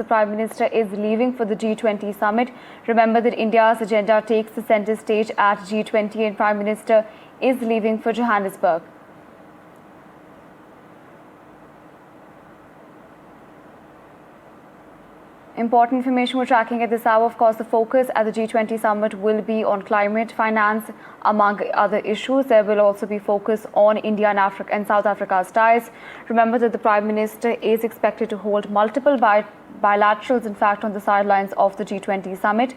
The Prime Minister is leaving for the G20 summit. Remember that India's agenda takes the center stage at G20 and Prime Minister is leaving for Johannesburg. Important information we're tracking at this hour. Of course, the focus at the G20 summit will be on climate finance, among other issues. There will also be focus on India and South Africa's ties. Remember that the Prime Minister is expected to hold multiple bilaterals, in fact, on the sidelines of the G20 summit.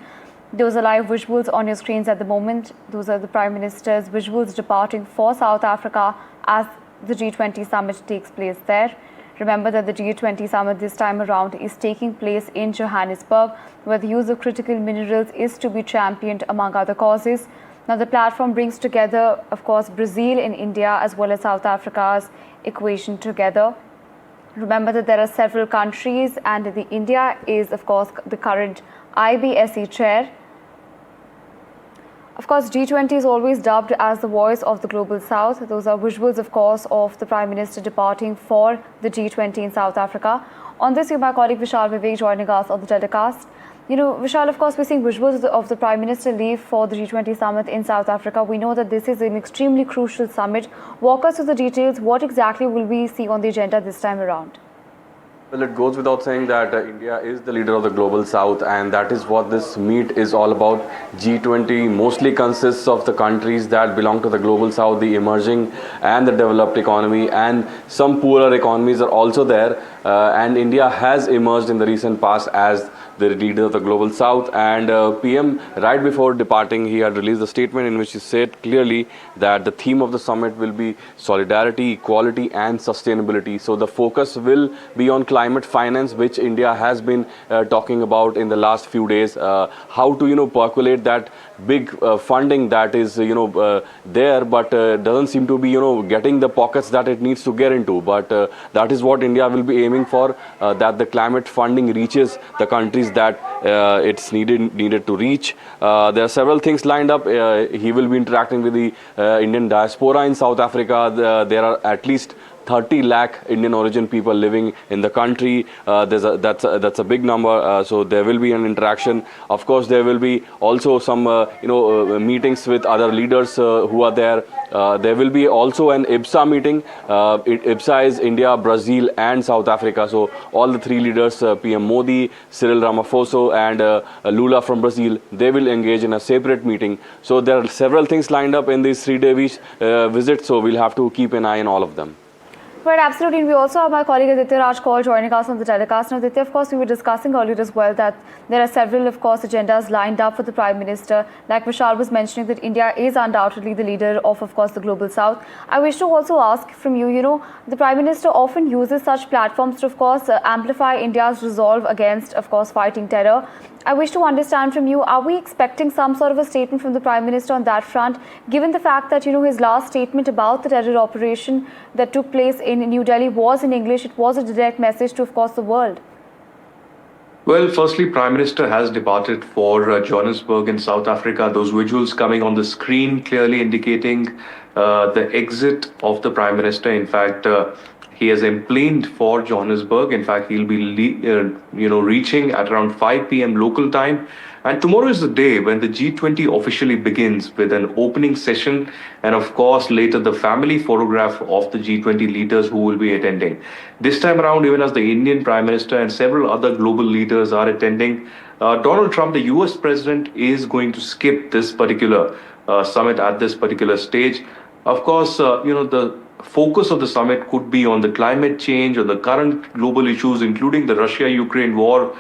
Those are live visuals on your screens at the moment. Those are the Prime Minister's visuals departing for South Africa as the G20 summit takes place there. Remember that the G20 summit this time around is taking place in Johannesburg, where the use of critical minerals is to be championed among other causes. Now, the platform brings together, of course, Brazil and India as well as South Africa's equation together. Remember that there are several countries, and India is, of course, the current IBSE chair. Of course, G20 is always dubbed as the voice of the global south. Those are visuals, of course, of the Prime Minister departing for the G20 in South Africa. On this, my colleague Vishal Vivek joining us on the telecast. Vishal, of course, we're seeing visuals of the Prime Minister leave for the G20 summit in South Africa. We know that this is an extremely crucial summit. Walk us through the details. What exactly will we see on the agenda this time around? Well, it goes without saying that India is the leader of the global south, and that is what this meet is all about. G20 mostly consists of the countries that belong to the global south, the emerging and the developed economy, and some poorer economies are also there. And India has emerged in the recent past as the leader of the global south, and PM, right before departing, he had released a statement in which he said clearly that the theme of the summit will be solidarity, equality and sustainability. So the focus will be on climate finance, which India has been talking about in the last few days, how to percolate that big funding that is there, but doesn't seem to be getting the pockets that it needs to get into. But that is what India will be aiming for, that the climate funding reaches the countries that it's needed to reach. There are several things lined up. He will be interacting with the Indian diaspora in South Africa. There are at least 30 lakh Indian origin people living in the country. That's a big number. So there will be an interaction. Of course, there will be also some meetings with other leaders who are there. There will be also an IBSA meeting. IBSA is India, Brazil and South Africa. So all the three leaders, PM Modi, Cyril Ramaphosa and Lula from Brazil, they will engage in a separate meeting. So there are several things lined up in this 3-day visit. So we'll have to keep an eye on all of them. Right, absolutely. And we also have my colleague Aditya Raj Kaul joining us on the telecast. Now, Aditya, of course, we were discussing earlier as well that there are several, of course, agendas lined up for the Prime Minister. Like Vishal was mentioning, that India is undoubtedly the leader of course, the global south. I wish to also ask from you, the Prime Minister often uses such platforms to, of course, amplify India's resolve against, of course, fighting terror. I wish to understand from you, are we expecting some sort of a statement from the Prime Minister on that front, given the fact that, his last statement about the terror operation that took place in New Delhi was in English? It was a direct message to, of course, the world. Well, firstly, Prime Minister has departed for Johannesburg in South Africa. Those visuals coming on the screen clearly indicating the exit of the Prime Minister. In fact, he has emplaned for Johannesburg. In fact, he'll be reaching at around 5 p.m. local time. And tomorrow is the day when the G20 officially begins with an opening session and, of course, later the family photograph of the G20 leaders who will be attending. This time around, even as the Indian Prime Minister and several other global leaders are attending, Donald Trump, the US President, is going to skip this particular summit at this particular stage. Of course, the focus of the summit could be on the climate change or the current global issues, including the Russia-Ukraine war,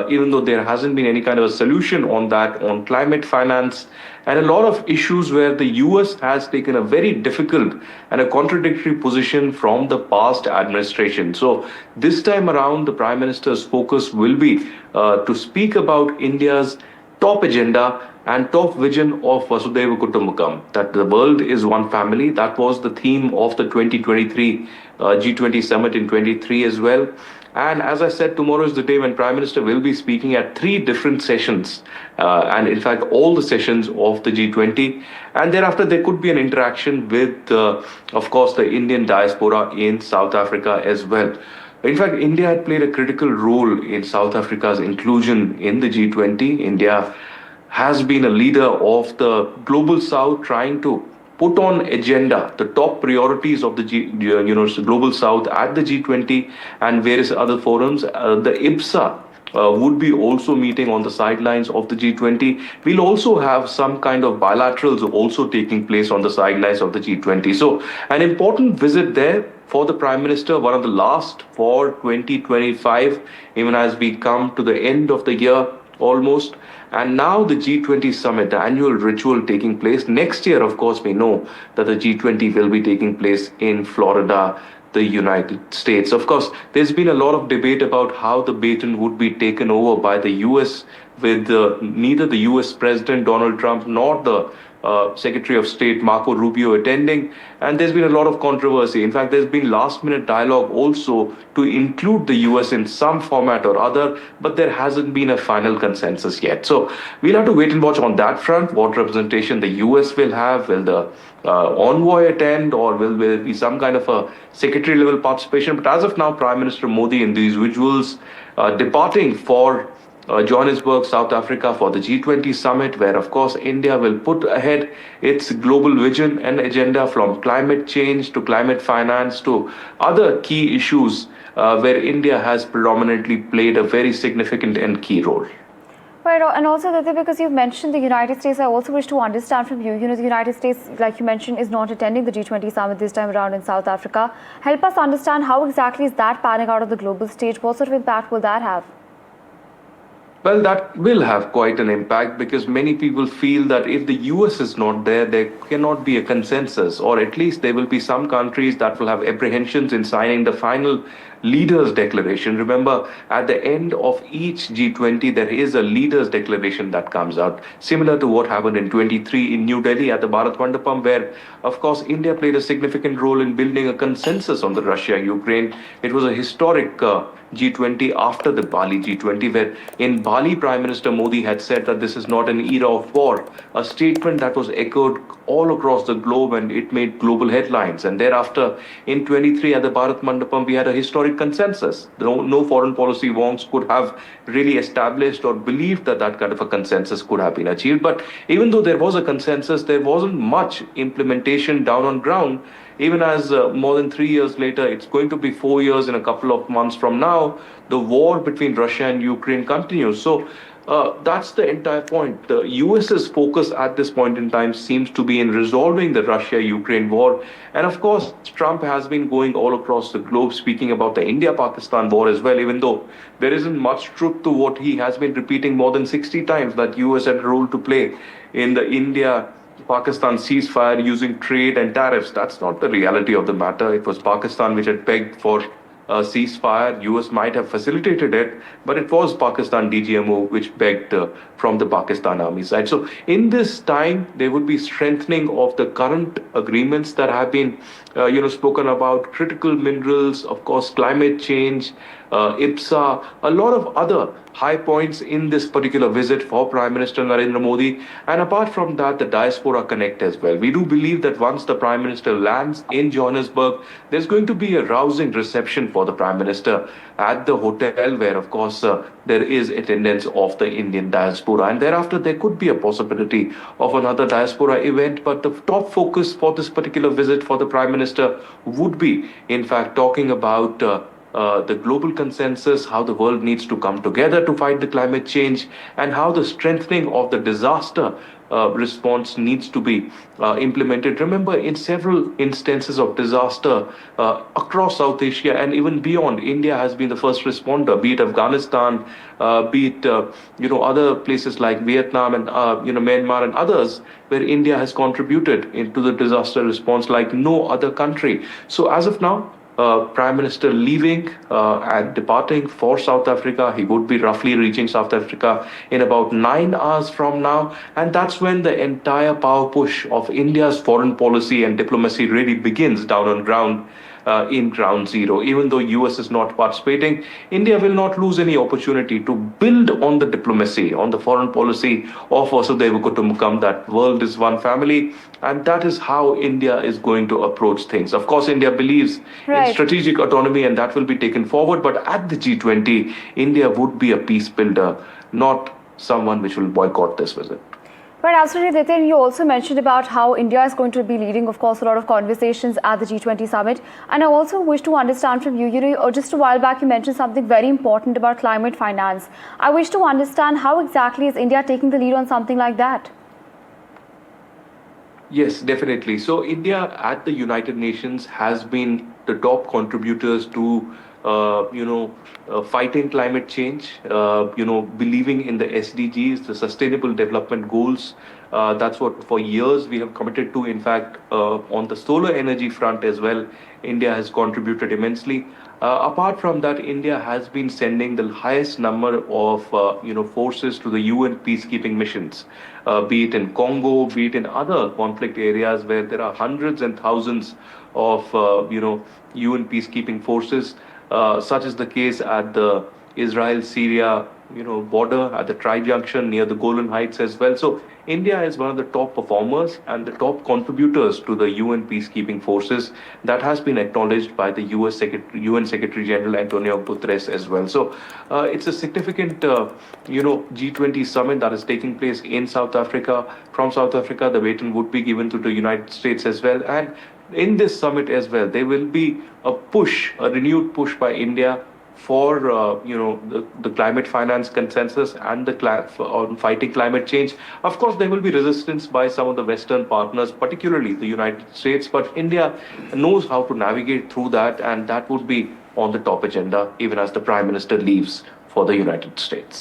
even though there hasn't been any kind of a solution on that, on climate finance, and a lot of issues where the US has taken a very difficult and a contradictory position from the past administration. So this time around, the Prime Minister's focus will be to speak about India's top agenda and top vision of Vasudhaiva Kutumbakam, that the world is one family. That was the theme of the 2023 G20 summit in 23 as well. And as I said, tomorrow is the day when Prime Minister will be speaking at 3 different sessions, and in fact all the sessions of the G20. And thereafter there could be an interaction with, of course, the Indian diaspora in South Africa as well. In fact, India had played a critical role in South Africa's inclusion in the G20. India has been a leader of the global South, trying to put on agenda the top priorities of the global South at the G20 and various other forums. The IBSA would be also meeting on the sidelines of the G20. We'll also have some kind of bilaterals also taking place on the sidelines of the G20. So, an important visit there for the Prime Minister, one of the last for 2025, even as we come to the end of the year almost. And now the G20 summit, the annual ritual taking place. Next year, of course, we know that the G20 will be taking place in Florida, the United States. Of course, there's been a lot of debate about how the baton would be taken over by the US, with neither the US President Donald Trump nor the Secretary of State Marco Rubio attending, and there's been a lot of controversy. In fact, there's been last-minute dialogue also to include the US in some format or other, but there hasn't been a final consensus yet. So we'll have to wait and watch on that front, what representation the US will have. Will the envoy attend, or will there be some kind of a secretary-level participation? But as of now, Prime Minister Modi in these visuals departing for Johannesburg, South Africa for the G20 summit, where of course India will put ahead its global vision and agenda, from climate change to climate finance to other key issues where India has predominantly played a very significant and key role. Right, and also, Aditya, because you've mentioned the United States, I also wish to understand from you, the United States, like you mentioned, is not attending the G20 summit this time around in South Africa. Help us understand how exactly is that panning out on the global stage? What sort of impact will that have? Well, that will have quite an impact, because many people feel that if the US is not there, there cannot be a consensus, or at least there will be some countries that will have apprehensions in signing the final leaders' declaration. Remember, at the end of each G20, there is a leaders' declaration that comes out, similar to what happened in 23 in New Delhi at the Bharat Mandapam, where, of course, India played a significant role in building a consensus on the Russia-Ukraine. It was a historic G20 after the Bali G20, where in Bali, Prime Minister Modi had said that this is not an era of war, a statement that was echoed all across the globe, and it made global headlines. And thereafter, in 23 at the Bharat Mandapam, we had a historic consensus. No foreign policy wonks could have really established or believed that that kind of a consensus could have been achieved. But even though there was a consensus, there wasn't much implementation down on ground. Even as more than 3 years later, it's going to be 4 years in a couple of months from now, the war between Russia and Ukraine continues. So that's the entire point. The US's focus at this point in time seems to be in resolving the Russia-Ukraine war. And of course, Trump has been going all across the globe speaking about the India-Pakistan war as well, even though there isn't much truth to what he has been repeating more than 60 times, that US had a role to play in the Pakistan ceasefire using trade and tariffs. That's not the reality of the matter. It was Pakistan which had begged for a ceasefire. US might have facilitated it, but it was Pakistan DGMO which begged from the Pakistan army side. So in this time, there would be strengthening of the current agreements that have been spoken about, critical minerals, of course, climate change, IBSA, a lot of other high points in this particular visit for Prime Minister Narendra Modi. And apart from that, the Diaspora Connect as well. We do believe that once the Prime Minister lands in Johannesburg, there's going to be a rousing reception for the Prime Minister at the hotel, where, of course, there is attendance of the Indian diaspora. And thereafter, there could be a possibility of another diaspora event. But the top focus for this particular visit for the Prime Minister would be, in fact, talking about the global consensus, how the world needs to come together to fight the climate change, and how the strengthening of the disaster response needs to be implemented. Remember, in several instances of disaster across South Asia and even beyond, India has been the first responder, be it Afghanistan, be it other places like Vietnam and Myanmar and others, where India has contributed into the disaster response like no other country. So as of now, Prime Minister leaving and departing for South Africa. He would be roughly reaching South Africa in about 9 hours from now. And that's when the entire power push of India's foreign policy and diplomacy really begins down on ground. in ground zero. Even though US is not participating, India will not lose any opportunity to build on the diplomacy, on the foreign policy of Vasudhaiva Kutumbakam, that world is one family, and that is how India is going to approach things. Of course, India believes in strategic autonomy, and that will be taken forward, but at the G20, India would be a peace builder, not someone which will boycott this visit. Right, absolutely, Nitin. You also mentioned about how India is going to be leading, of course, a lot of conversations at the G20 summit. And I also wish to understand from you, just a while back, you mentioned something very important about climate finance. I wish to understand how exactly is India taking the lead on something like that? Yes, definitely. So India at the United Nations has been the top contributors to, fighting climate change, believing in the SDGs, the Sustainable Development Goals. That's what for years we have committed to. In fact, on the solar energy front as well, India has contributed immensely. Apart from that, India has been sending the highest number of forces to the UN peacekeeping missions, be it in Congo, be it in other conflict areas where there are hundreds and thousands of UN peacekeeping forces. Such is the case at the Israel-Syria border, at the tri-junction near the Golan Heights as well. So India is one of the top performers and the top contributors to the UN peacekeeping forces. That has been acknowledged by the UN Secretary General Antonio Guterres as well. So it's a significant G20 summit that is taking place in South Africa. From South Africa, the baton would be given to the United States as well. And in this summit as well, there will be a renewed push by India for the climate finance consensus and on fighting climate change. Of course, there will be resistance by some of the Western partners, particularly the United States, but India knows how to navigate through that, and that would be on the top agenda even as the Prime Minister leaves for the United States.